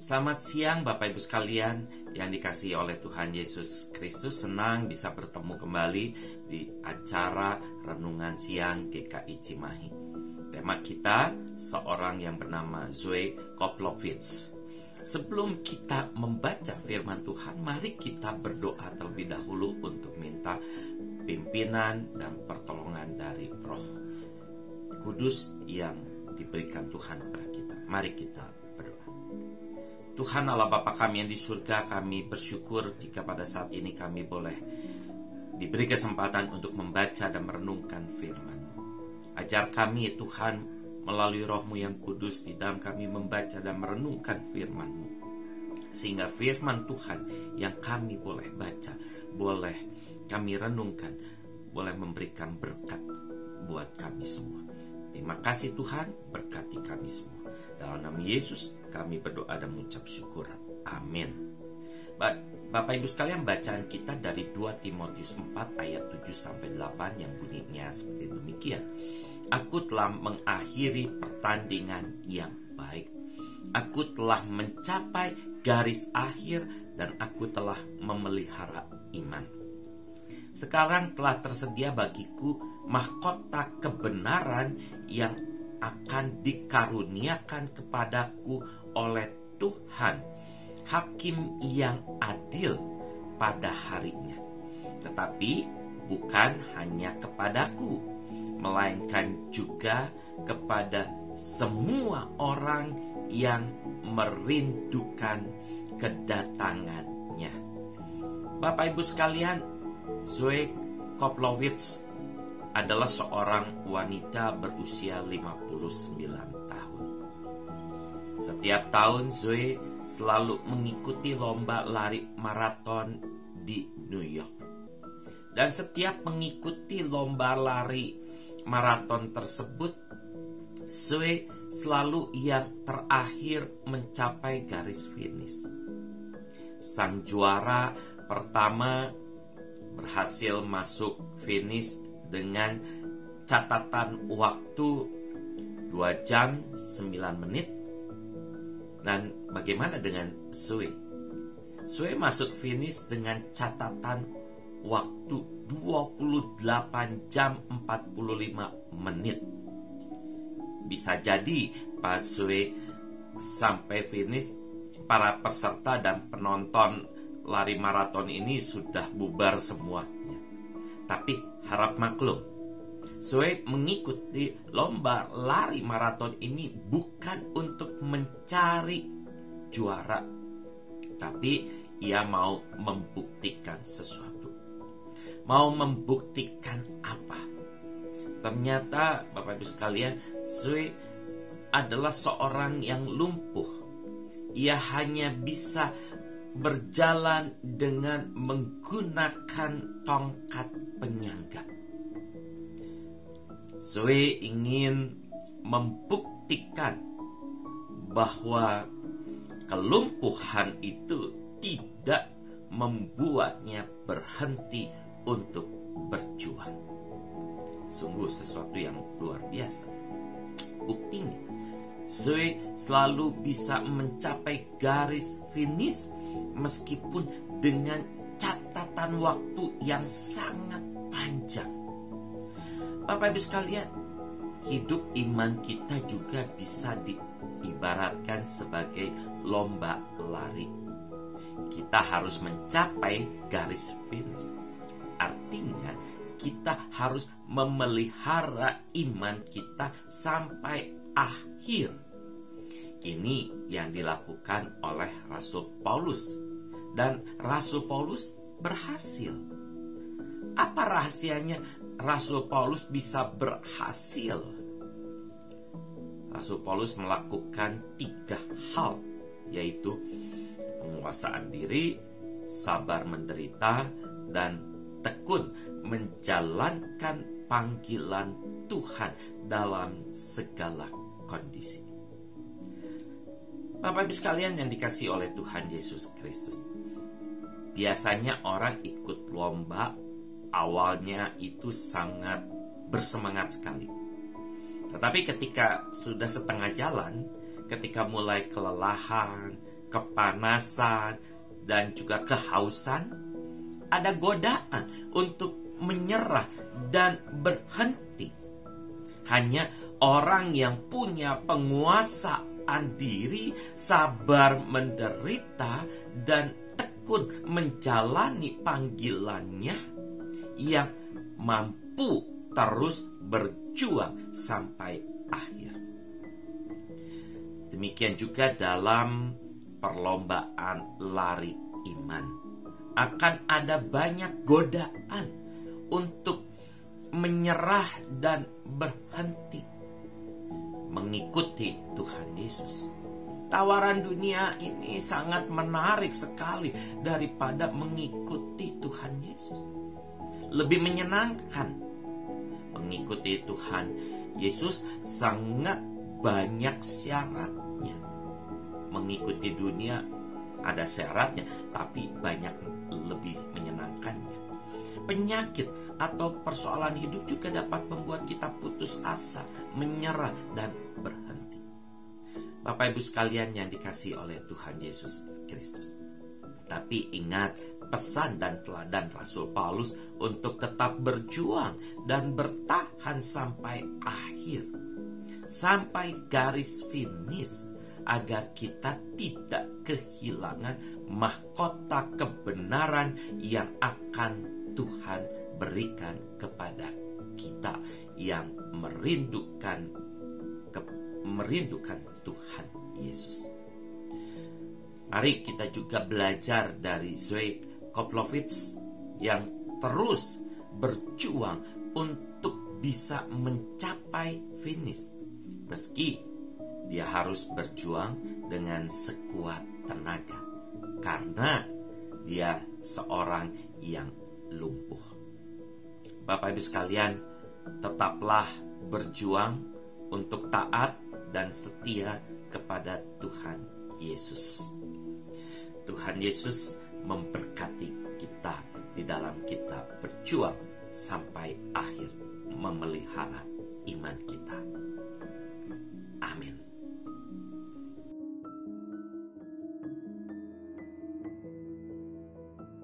Selamat siang Bapak Ibu sekalian yang dikasihi oleh Tuhan Yesus Kristus. Senang bisa bertemu kembali di acara Renungan Siang GKI Cimahi. Tema kita seorang yang bernama Zoe Koplovitz. Sebelum kita membaca firman Tuhan, mari kita berdoa terlebih dahulu untuk minta pimpinan dan pertolongan dari Roh Kudus yang diberikan Tuhan kepada kita. Mari kita berdoa. Tuhan Allah Bapa kami yang di surga, kami bersyukur jika pada saat ini kami boleh diberi kesempatan untuk membaca dan merenungkan firman-Mu. Ajar kami Tuhan melalui Roh-Mu yang kudus di dalam kami membaca dan merenungkan firman-Mu, sehingga firman Tuhan yang kami boleh baca, boleh kami renungkan, boleh memberikan berkat buat kami semua. Terima kasih Tuhan, berkati kami semua. Dalam nama Yesus kami berdoa dan mengucap syukur. Amin. Bapak Ibu sekalian, bacaan kita dari 2 Timotius 4 ayat 7-8 yang bunyinya seperti demikian. Aku telah mengakhiri pertandingan yang baik. Aku telah mencapai garis akhir dan aku telah memelihara iman. Sekarang telah tersedia bagiku mahkota kebenaran yang akan dikaruniakan kepadaku oleh Tuhan, Hakim yang adil pada harinya. Tetapi bukan hanya kepadaku, melainkan juga kepada semua orang yang merindukan kedatangannya. Bapak Ibu sekalian, Zoe Koplovitz adalah seorang wanita berusia 59 tahun. Setiap tahun Zoe selalu mengikuti lomba lari maraton di New York. Dan setiap mengikuti lomba lari maraton tersebut, Zoe selalu yang terakhir mencapai garis finish. Sang juara pertama berhasil masuk finish dengan catatan waktu 2 jam 9 menit. Dan bagaimana dengan Zoe? Zoe masuk finish dengan catatan waktu 28 jam 45 menit. Bisa jadi pas Zoe sampai finish, para peserta dan penonton lari maraton ini sudah bubar semuanya. Tapi harap maklum, Zoe mengikuti lomba lari maraton ini bukan untuk mencari juara, tapi ia mau membuktikan sesuatu. Mau membuktikan apa? Ternyata Bapak Ibu sekalian, Zoe adalah seorang yang lumpuh. Ia hanya bisa berjalan dengan menggunakan tongkat penyangga. Zoe ingin membuktikan bahwa kelumpuhan itu tidak membuatnya berhenti untuk berjuang. Sungguh sesuatu yang luar biasa. Buktinya, Zoe selalu bisa mencapai garis finish meskipun dengan catatan waktu yang sangat panjang. Bapak Ibu sekalian, hidup iman kita juga bisa diibaratkan sebagai lomba lari. Kita harus mencapai garis finish. Artinya kita harus memelihara iman kita sampai akhir. Ini yang dilakukan oleh Rasul Paulus. Dan Rasul Paulus berhasil. Apa rahasianya Rasul Paulus bisa berhasil? Rasul Paulus melakukan 3 hal, yaitu penguasaan diri, sabar menderita, dan tekun menjalankan panggilan Tuhan dalam segala kondisi. Bapak Ibu sekalian yang dikasihi oleh Tuhan Yesus Kristus, biasanya orang ikut lomba awalnya itu sangat bersemangat sekali. Tetapi ketika sudah setengah jalan, ketika mulai kelelahan, kepanasan, dan juga kehausan, ada godaan untuk menyerah dan berhenti. Hanya orang yang punya penguasaan diri, sabar menderita, dan tekun menjalani panggilannya yang mampu terus berjuang sampai akhir. Demikian juga dalam perlombaan lari iman. Akan ada banyak godaan untuk menyerah dan berhenti mengikuti Tuhan Yesus. Tawaran dunia ini sangat menarik sekali daripada mengikuti Tuhan Yesus. Lebih menyenangkan mengikuti Tuhan Yesus, sangat banyak syaratnya. Mengikuti dunia ada syaratnya, tapi banyak lebih menyenangkannya. Penyakit atau persoalan hidup juga dapat membuat kita putus asa, menyerah, dan berhenti. Bapak Ibu sekalian yang dikasihi oleh Tuhan Yesus Kristus. Tapi ingat pesan dan teladan Rasul Paulus untuk tetap berjuang dan bertahan sampai akhir, sampai garis finish, agar kita tidak kehilangan mahkota kebenaran yang akan Tuhan berikan kepada kita yang merindukan Tuhan Yesus. Mari kita juga belajar dari Zwick Koplowitz yang terus berjuang untuk bisa mencapai finish, meski dia harus berjuang dengan sekuat tenaga, karena dia seorang yang lumpuh. Bapak Ibu sekalian, tetaplah berjuang untuk taat dan setia kepada Tuhan Yesus. Tuhan Yesus memberkati kita di dalam kita berjuang sampai akhir memelihara iman kita.